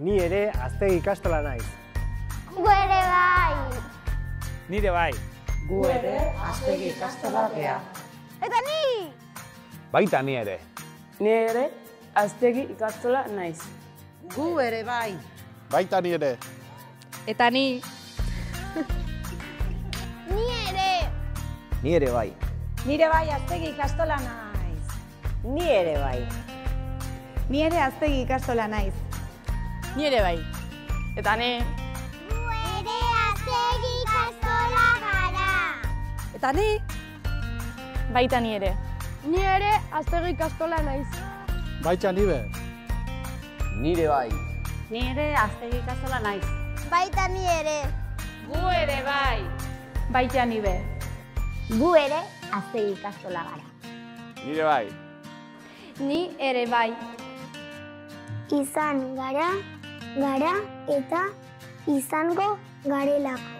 Ni ere Aztegi ikastola naiz. Gu ere bai. Nire bai. Gu ere Aztegi ikastola gea. Eta ni! Baita ni ere. Ni ere Aztegi ikastola naiz. Gu ere bai. Baita ni ere. Eta ni. Ni ere. Ni ere bai. Nire bai Aztegi ikastola naiz. Ni ere bai. Ni ere Aztegi ikastola naiz. Ni ere bai. Eta ni. Gu ere Aztegi ikastola gara. Eta ni? Baita ni ere. Ni ere Aztegi ikastola naiz. Baita ni be. Nire bai. Ni ere Aztegi ikastola naiz. Baita ni ere. Gu ere bai. Baita ni be. Gu ere Aztegi ikastola gara. Nire bai. Ni ere bai. Izan gara eta izango garelako.